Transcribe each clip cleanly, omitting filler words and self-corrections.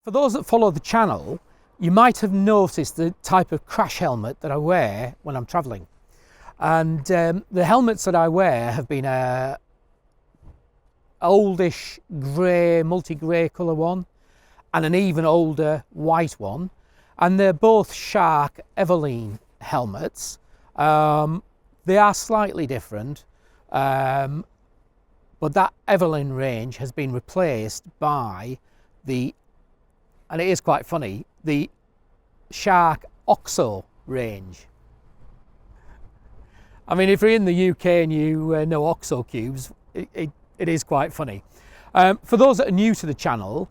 For those that follow the channel, you might have noticed the type of crash helmet that I wear when I'm travelling. And the helmets that I wear have been a oldish grey, multi-grey colour one, and an even older white one. And they're both Shark Evoline helmets. They are slightly different, but that Evoline range has been replaced by the, and it is quite funny, the Shark OXO range. I mean, if you're in the UK and you know OXO cubes, it is quite funny. For those that are new to the channel,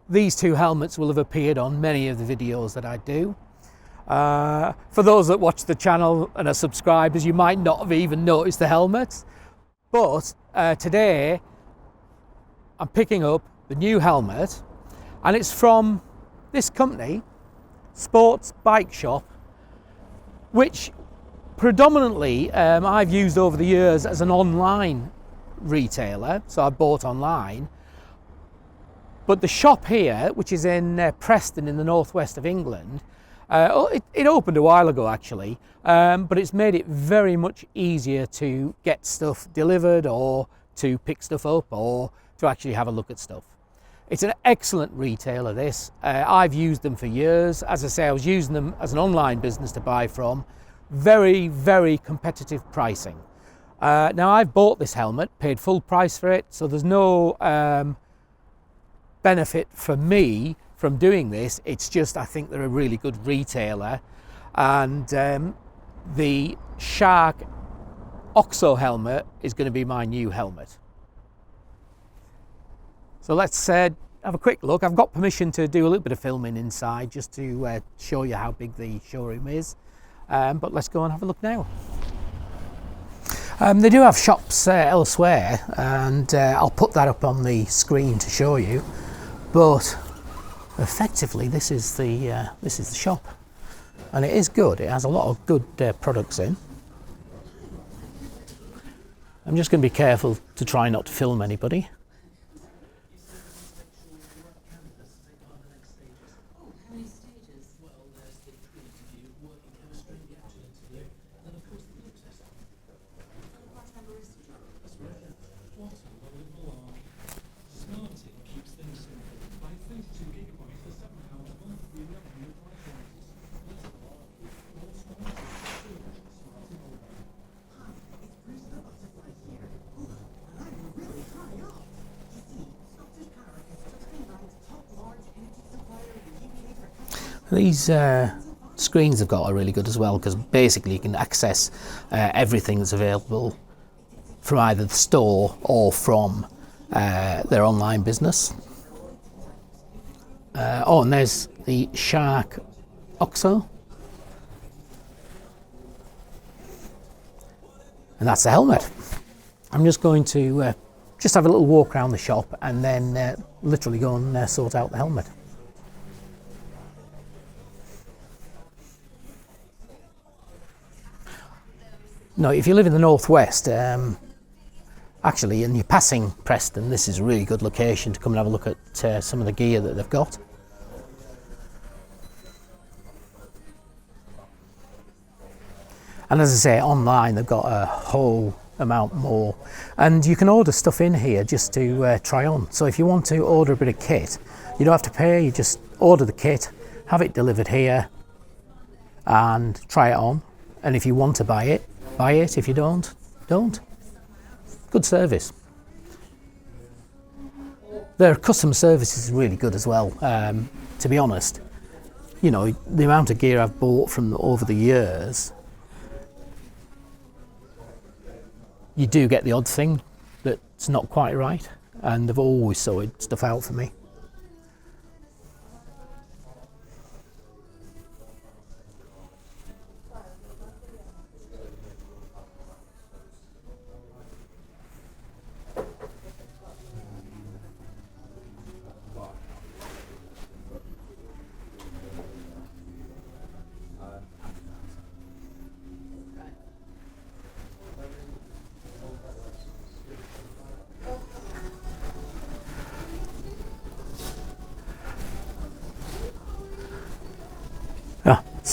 these two helmets will have appeared on many of the videos that I do. For those that watch the channel and are subscribers, you might not have even noticed the helmets. But today, I'm picking up the new helmet, and it's from this company, Sports Bike Shop, which predominantly I've used over the years as an online retailer, so I bought online. But the shop here, which is in Preston in the northwest of England, it opened a while ago actually, but it's made it very much easier to get stuff delivered or to pick stuff up or to actually have a look at stuff. It's an excellent retailer, this. I've used them for years. As I say, I was using them as an online business to buy from. Very, very competitive pricing. Now I've bought this helmet, paid full price for it, so there's no benefit for me from doing this. It's just I think they're a really good retailer, and the Shark OXO helmet is going to be my new helmet. So let's have a quick look. I've got permission to do a little bit of filming inside just to show you how big the showroom is, but let's go and have a look now. They do have shops elsewhere, and I'll put that up on the screen to show you. But effectively, this is the shop, and it is good. It has a lot of good products in. I'm just going to be careful to try not to film anybody. These screens have got are really good as well, because basically you can access everything that's available from either the store or from their online business. Oh, and there's the Shark OXO, and that's the helmet. I'm just going to just have a little walk around the shop and then literally go and sort out the helmet. No, if you live in the northwest, actually, and you're passing Preston, this is a really good location to come and have a look at some of the gear that they've got. And as I say, online they've got a whole amount more, and you can order stuff in here just to try on. So if you want to order a bit of kit, you don't have to pay. You just order the kit, have it delivered here, and try it on. And if you want to buy it, buy it. If you don't. Good service. Their customer service is really good as well. To be honest, you know, the amount of gear I've bought from them over the years, you do get the odd thing that's not quite right, and they've always sorted stuff out for me.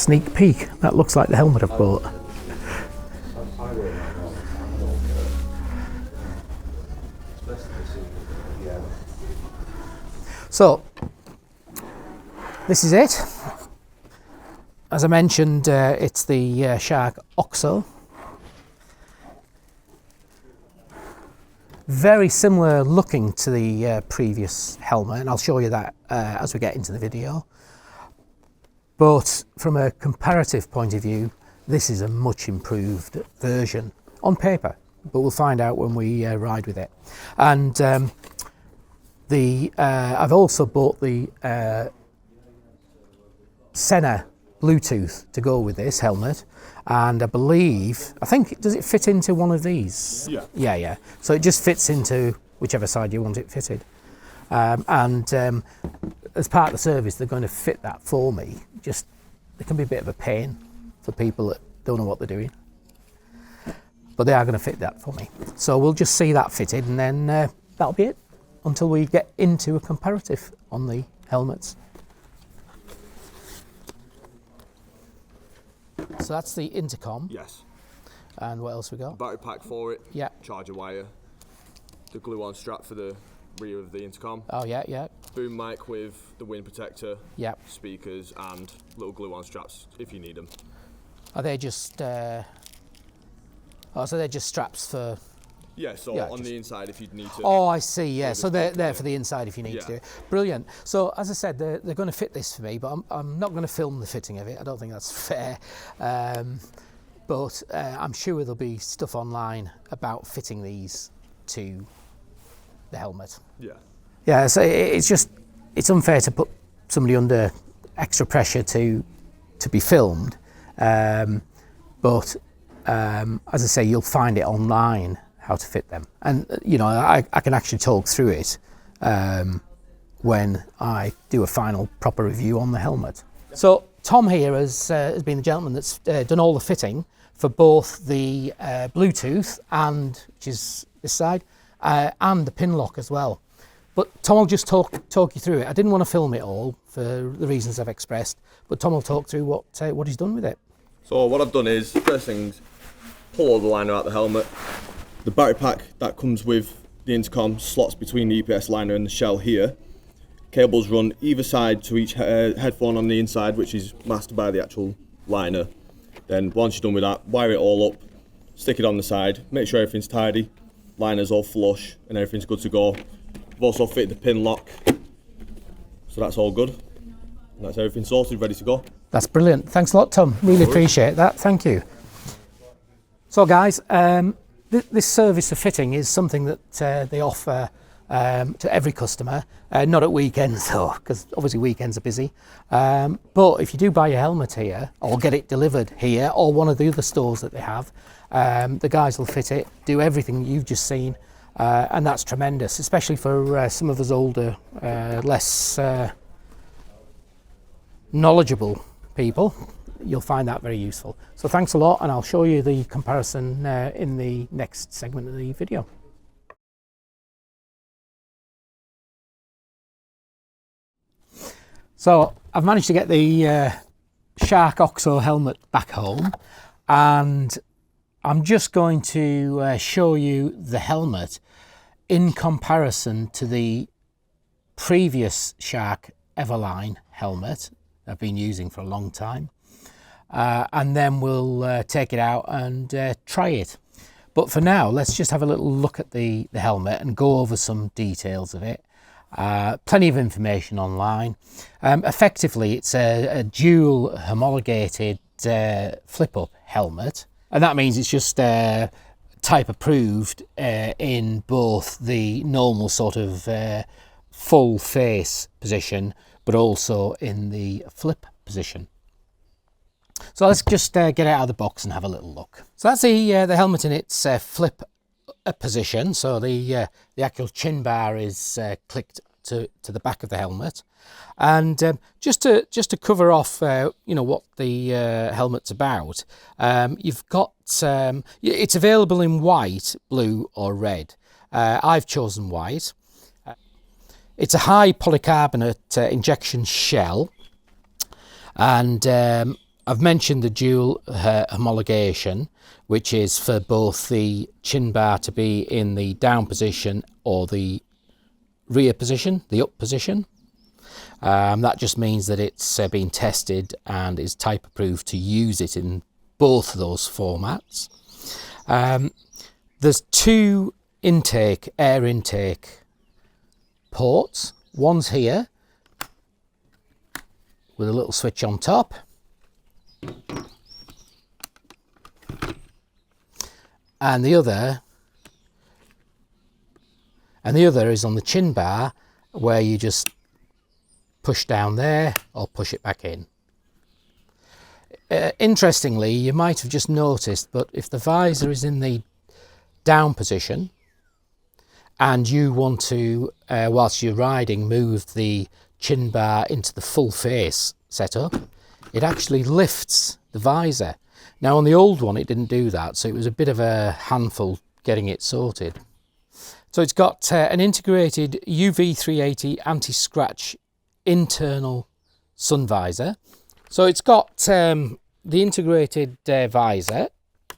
sneak peek. That looks like the helmet I've bought. So, this is it. As I mentioned, it's the Shark OXO. Very similar looking to the previous helmet, and I'll show you that as we get into the video. But from a comparative point of view, this is a much improved version on paper, but we'll find out when we ride with it. And I've also bought the Senna Bluetooth to go with this helmet, and I think, does it fit into one of these? Yeah. So it just fits into whichever side you want it fitted. As part of the service, they're going to fit that for me. Just, it can be a bit of a pain for people that don't know what they're doing, but they are going to fit that for me. So we'll just see that fitted, and then that'll be it until we get into a comparative on the helmets. So that's the intercom. Yes. And what else we got? Battery pack for it. Yeah. Charger wire. The glue-on strap for the rear of the intercom. Oh yeah. Boom mic with the wind protector. Yeah. Speakers and little glue-on straps if you need them. Are they just? So they're just straps for. Yeah. So on the inside, if you need to. Oh, I see. Yeah. So they're there for the inside if you need to do it. Brilliant. So as I said, they're going to fit this for me, but I'm not going to film the fitting of it. I don't think that's fair. But I'm sure there'll be stuff online about fitting these to the helmet. Yeah. Yeah. So it's unfair to put somebody under extra pressure to be filmed. But as I say, you'll find it online how to fit them, and I can actually talk through it when I do a final proper review on the helmet. So Tom here has been the gentleman that's done all the fitting for both the Bluetooth, which is this side, and the pin lock as well. But Tom will just talk you through it. I didn't want to film it all for the reasons I've expressed, but Tom will talk through what he's done with it. So what I've done is, first things, pull all the liner out of the helmet. The battery pack that comes with the intercom slots between the EPS liner and the shell here. Cables run either side to each headphone on the inside, which is masked by the actual liner. Then once you're done with that, wire it all up, stick it on the side, make sure everything's tidy, liner's all flush and everything's good to go. I've also fitted the pin lock, so that's all good. And that's everything sorted, ready to go. That's brilliant. Thanks a lot, Tom. Really appreciate that. Thank you. So guys, this service of fitting is something that they offer to every customer, not at weekends though, because obviously weekends are busy. But if you do buy your helmet here, or get it delivered here, or one of the other stores that they have, the guys will fit it, do everything you've just seen, and that's tremendous, especially for some of us older, less knowledgeable people. You'll find that very useful. So thanks a lot, and I'll show you the comparison in the next segment of the video. So I've managed to get the Shark OXO helmet back home, and I'm just going to show you the helmet in comparison to the previous Shark Evoline helmet I've been using for a long time. And then we'll take it out and try it. But for now, let's just have a little look at the helmet and go over some details of it. Plenty of information online. Effectively, it's a dual homologated flip-up helmet, and that means it's just type approved in both the normal sort of full face position, but also in the flip position. So let's just get it out of the box and have a little look. So that's the helmet in its flip position. So the actual chin bar is clicked to the back of the helmet, and just to cover off what the helmet's about, you've got it's available in white, blue or red. I've chosen white. It's a high polycarbonate injection shell, and I've mentioned the dual homologation, which is for both the chin bar to be in the down position or the rear position, the up position. That just means that it's been tested and is type approved to use it in both of those formats. There's two air intake ports. One's here with a little switch on top, and the other is on the chin bar, where you just push down there or push it back in. Interestingly, you might have just noticed, but if the visor is in the down position and you want to, whilst you're riding, move the chin bar into the full face setup, it actually lifts the visor. Now on the old one it didn't do that, so it was a bit of a handful getting it sorted. So it's got an integrated UV 380 anti-scratch internal sun visor. So it's got the integrated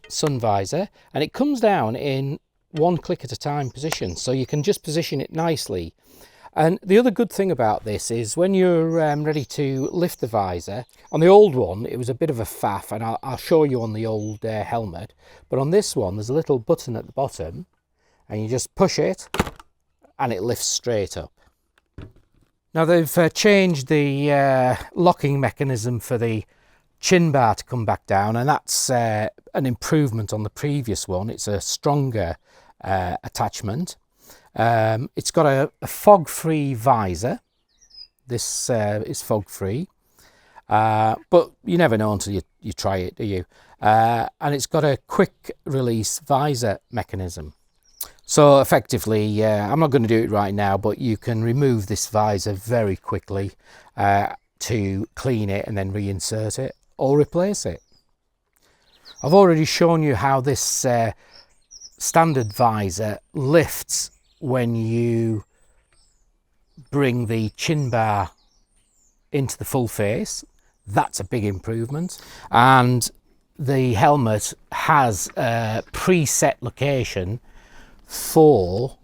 sun visor, and it comes down in one click at a time position, so you can just position it nicely. And the other good thing about this is when you're ready to lift the visor, on the old one it was a bit of a faff, and I'll show you on the old helmet, but on this one there's a little button at the bottom and you just push it and it lifts straight up. Now they've changed the locking mechanism for the chin bar to come back down, and that's an improvement on the previous one. It's a stronger attachment. It's got a fog-free visor. This is fog-free, but you never know until you try it, do you? And it's got a quick release visor mechanism. So effectively, I'm not going to do it right now, but you can remove this visor very quickly to clean it and then reinsert it or replace it. I've already shown you how this standard visor lifts when you bring the chin bar into the full face. That's a big improvement. And the helmet has a preset location for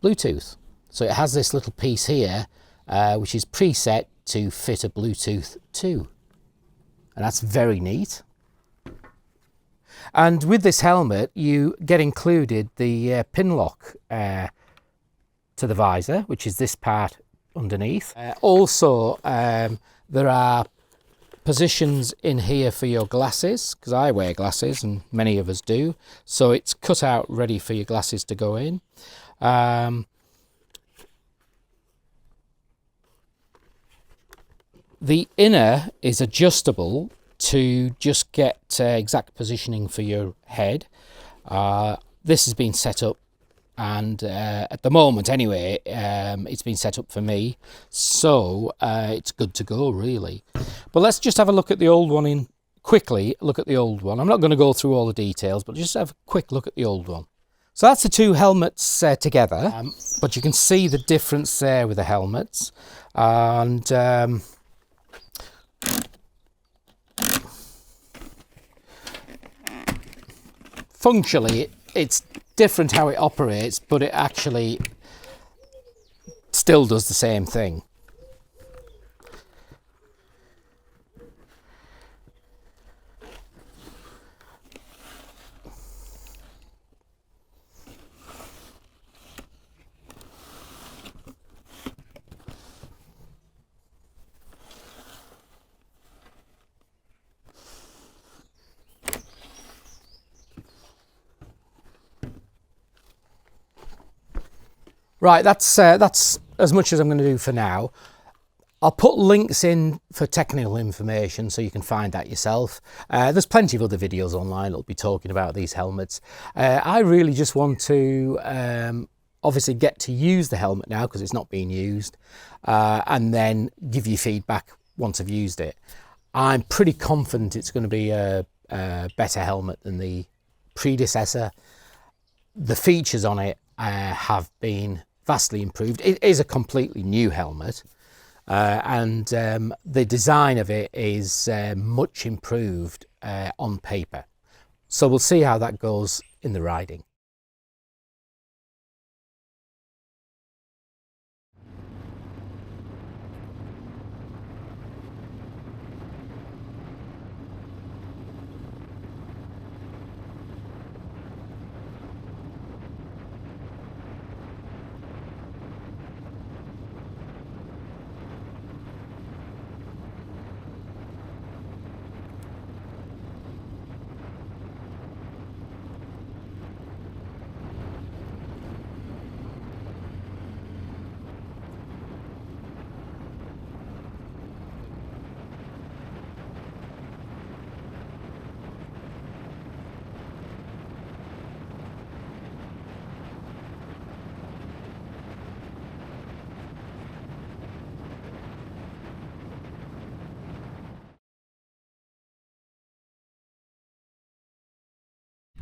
Bluetooth. So it has this little piece here which is preset to fit a Bluetooth to, and that's very neat. And with this helmet you get included the pin lock to the visor, which is this part underneath. Also there are positions in here for your glasses, because I wear glasses and many of us do, so it's cut out ready for your glasses to go in. The inner is adjustable to just get exact positioning for your head. This has been set up, and at the moment anyway, it's been set up for me, so it's good to go really. But let's just have a look at the old one quickly look at the old one. I'm not going to go through all the details, but just have a quick look at the old one. So that's the two helmets together, but you can see the difference there with the helmets. And functionally it's different how it operates, but it actually still does the same thing. Right, that's as much as I'm going to do for now. I'll put links in for technical information so you can find that yourself. There's plenty of other videos online that'll be talking about these helmets. I really just want to obviously get to use the helmet now because it's not being used, and then give you feedback once I've used it. I'm pretty confident it's going to be a better helmet than the predecessor. The features on it have been vastly improved. It is a completely new helmet, and the design of it is much improved on paper. So we'll see how that goes in the riding.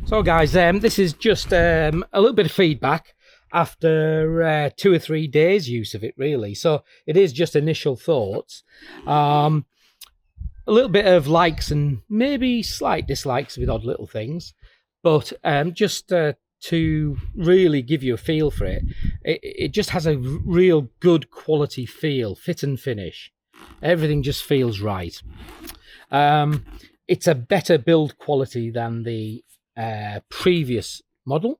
So guys, this is just a little bit of feedback after 2 or 3 days use of it, really. So it is just initial thoughts. A little bit of likes and maybe slight dislikes with odd little things, but just to really give you a feel for it, it just has a real good quality feel, fit and finish. Everything just feels right. It's a better build quality than the previous model.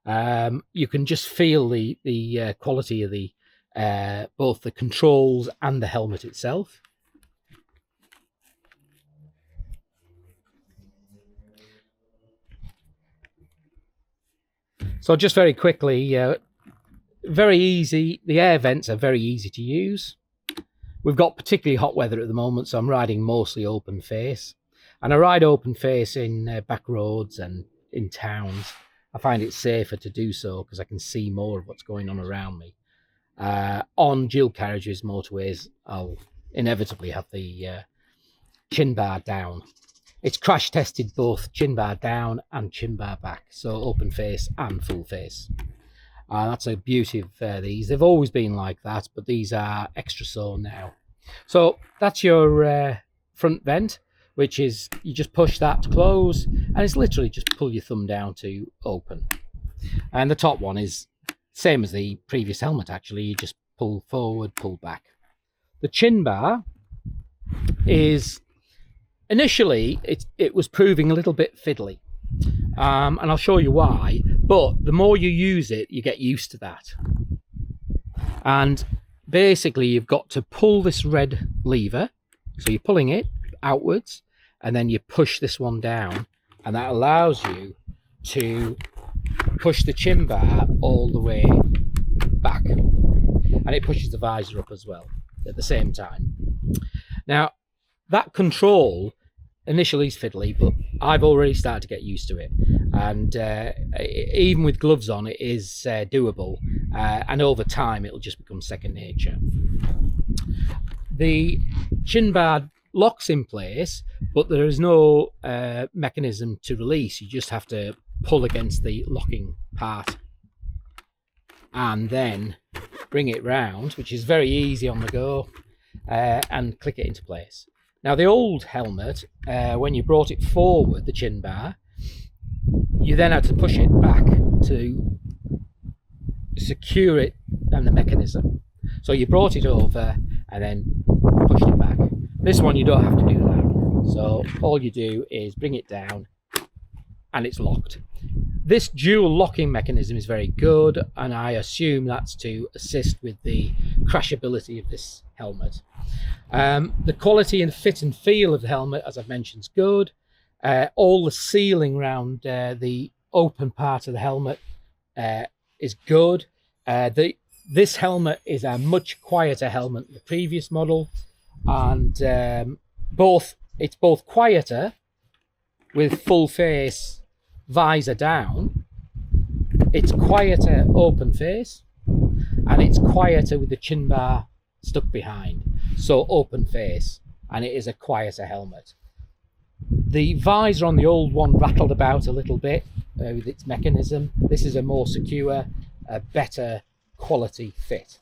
You can just feel the quality of the both the controls and the helmet itself. So just very quickly, very easy. The air vents are very easy to use. We've got particularly hot weather at the moment, so I'm riding mostly open face. And I ride open face in back roads and in towns. I find it safer to do so because I can see more of what's going on around me. On dual carriages, motorways, I'll inevitably have the chin bar down. It's crash tested both chin bar down and chin bar back, so open face and full face. That's a beauty of these. They've always been like that, but these are extra so now. So that's your front vent, which is, you just push that to close, and it's literally just pull your thumb down to open. And the top one is same as the previous helmet, actually. You just pull forward, pull back. The chin bar is, initially, it was proving a little bit fiddly. And I'll show you why, but the more you use it, you get used to that. And basically, you've got to pull this red lever. So you're pulling it outwards, and then you push this one down, and that allows you to push the chin bar all the way back, and it pushes the visor up as well at the same time. Now, that control initially is fiddly, but I've already started to get used to it, and even with gloves on, it is doable, and over time it'll just become second nature. The chin bar locks in place, but there is no mechanism to release. You just have to pull against the locking part and then bring it round, which is very easy on the go, and click it into place. Now, the old helmet, when you brought it forward, the chin bar, you then had to push it back to secure it and the mechanism. So you brought it over and then pushed it back. This one, you don't have to do that. So all you do is bring it down and it's locked. This dual locking mechanism is very good, and I assume that's to assist with the crashability of this helmet. The quality and fit and feel of the helmet, as I've mentioned, is good. All the sealing around the open part of the helmet is good. This helmet is a much quieter helmet than the previous model, and it's both quieter with full face visor down, it's quieter open face, and it's quieter with the chin bar stuck behind, so open face, and it is a quieter helmet. The visor on the old one rattled about a little bit with its mechanism. This is a more secure, a better quality fit.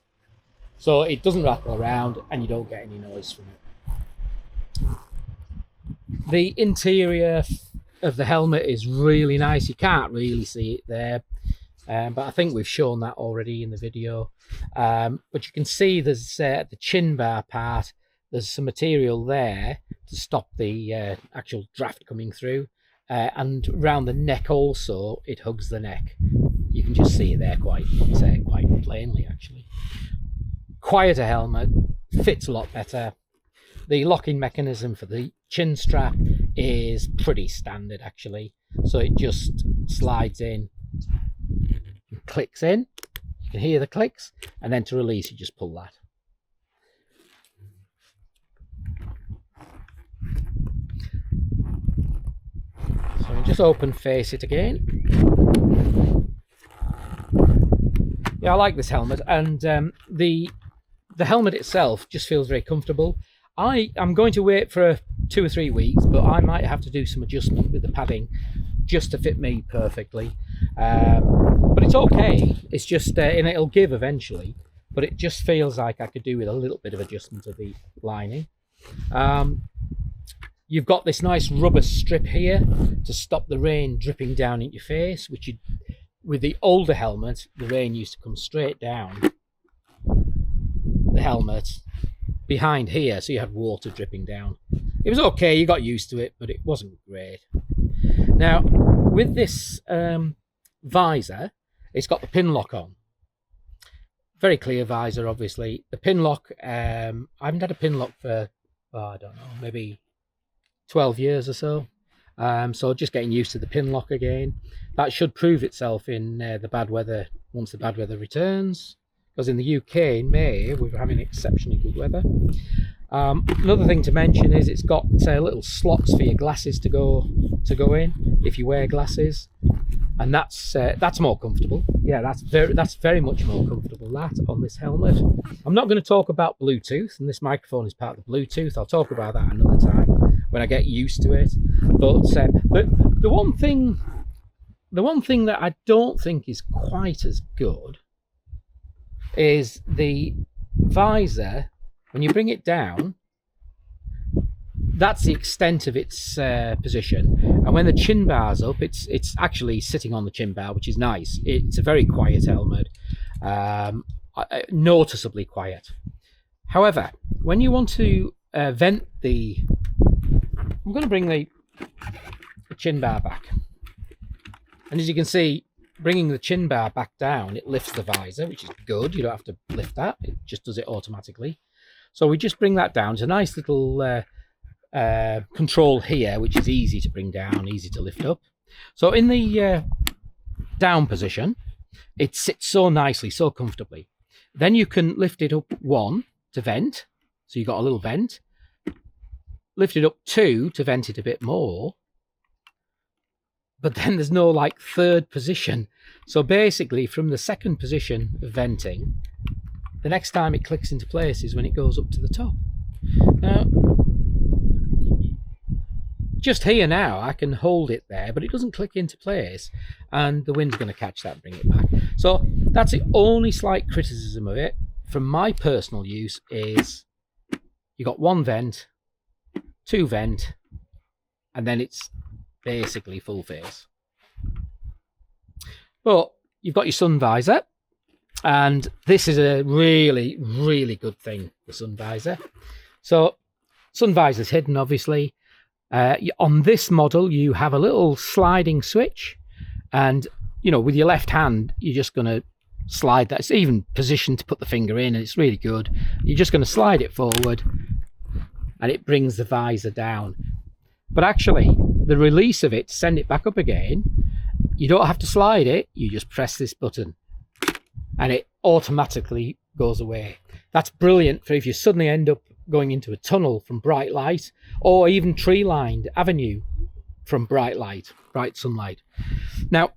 So it doesn't rattle around and you don't get any noise from it. The interior of the helmet is really nice. You can't really see it there, but I think we've shown that already in the video. But you can see there's the chin bar part, there's some material there to stop the actual draft coming through, and around the neck also it hugs the neck. You can just see it there quite plainly actually. Quieter helmet, fits a lot better. The locking mechanism for the chin strap is pretty standard actually, so it just slides in, clicks in, you can hear the clicks, and then to release you just pull that. So I'll just open face it again. Yeah, I like this helmet, and the helmet itself just feels very comfortable. I'm going to wait for 2 or 3 weeks, but I might have to do some adjustment with the padding just to fit me perfectly. But it's okay. It's just, and it'll give eventually, but it just feels like I could do with a little bit of adjustment of the lining. You've got this nice rubber strip here to stop the rain dripping down into your face, which with the older helmet, the rain used to come straight down the helmet behind here, so you had water dripping down. It was okay, you got used to it, but it wasn't great. Now with this visor, it's got the pin lock on. Very clear visor, obviously. The pin lock, I haven't had a pin lock for, I don't know, maybe 12 years or so. So just getting used to the pin lock again. That should prove itself in the bad weather, once the bad weather returns, because in the UK in May we're having exceptionally good weather. Another thing to mention is it's got little slots for your glasses to go in if you wear glasses, and that's more comfortable. Yeah, that's very much more comfortable, that on this helmet. I'm not going to talk about Bluetooth, and this microphone is part of the Bluetooth. I'll talk about that another time when I get used to it. But the one thing that I don't think is quite as good is the visor. When you bring it down, that's the extent of its position, and when the chin bar's up, it's actually sitting on the chin bar, which is nice. It's a very quiet helmet, noticeably quiet. However, when you want to vent I'm going to bring the chin bar back, and as you can see, bringing the chin bar back down, it lifts the visor, which is good. You don't have to lift that, it just does it automatically. So we just bring that down. It's a nice little control here, which is easy to bring down, easy to lift up. So in the down position, it sits so nicely, so comfortably. Then you can lift it up 1 to vent, so you've got a little vent. Lift it up 2 to vent it a bit more. But then there's no like third position. So basically from the second position of venting, the next time it clicks into place is when it goes up to the top. Now, just here now, I can hold it there, but it doesn't click into place, and the wind's going to catch that and bring it back. So that's the only slight criticism of it, from my personal use, is you got 1 vent, 2 vent, and then it's basically full face. But you've got your sun visor, and this is a really, really good thing, the sun visor. So sun visor's hidden, obviously. On this model, you have a little sliding switch, and with your left hand, you're just going to slide that. It's even positioned to put the finger in, and it's really good. You're just going to slide it forward, and it brings the visor down. But actually, the release of it, to send it back up again, you don't have to slide it. You just press this button, and it automatically goes away. That's brilliant for if you suddenly end up going into a tunnel from bright light, or even tree-lined avenue from bright sunlight. Now,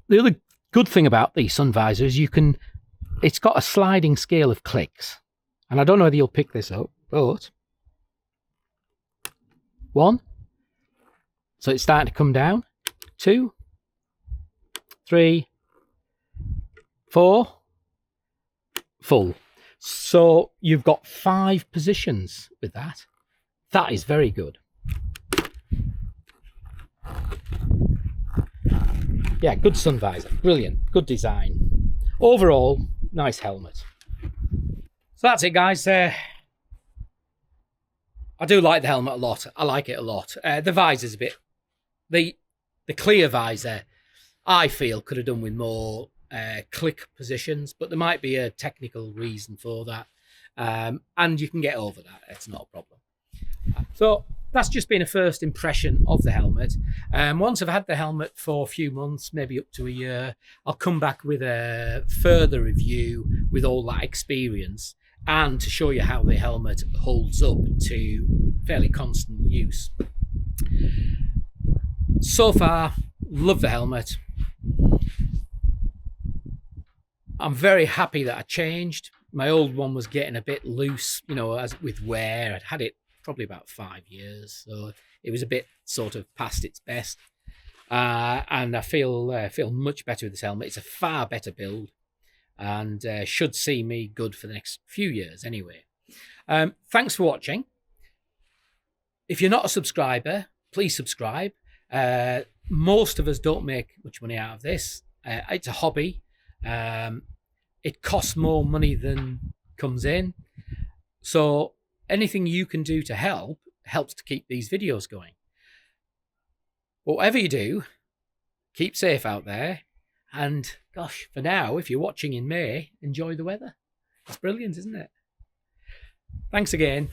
the other good thing about the sun visor is it's got a sliding scale of clicks, and I don't know whether you'll pick this up, but 1, so it's starting to come down, 2, 3, 4, full. So you've got 5 positions with that. That is very good. Yeah, good sun visor, brilliant, good design. Overall, nice helmet. So that's it, guys. I do like the helmet a lot. I like it a lot. The visor's a bit... The clear visor, I feel, could have done with more click positions, but there might be a technical reason for that. And you can get over that. It's not a problem. So that's just been a first impression of the helmet. Once I've had the helmet for a few months, maybe up to a year, I'll come back with a further review with all that experience and to show you how the helmet holds up to fairly constant use. So far, love the helmet. I'm very happy that I changed. My old one was getting a bit loose, you know, as with wear. I'd had it probably about 5 years, so it was a bit sort of past its best. And I feel much better with this helmet. It's a far better build, and should see me good for the next few years anyway. Thanks for watching. If you're not a subscriber, please subscribe. Most of us don't make much money out of this. It's a hobby. It costs more money than comes in. So anything you can do to help helps to keep these videos going. Whatever you do, keep safe out there. And gosh, for now, if you're watching in May, enjoy the weather. It's brilliant, isn't it? Thanks again.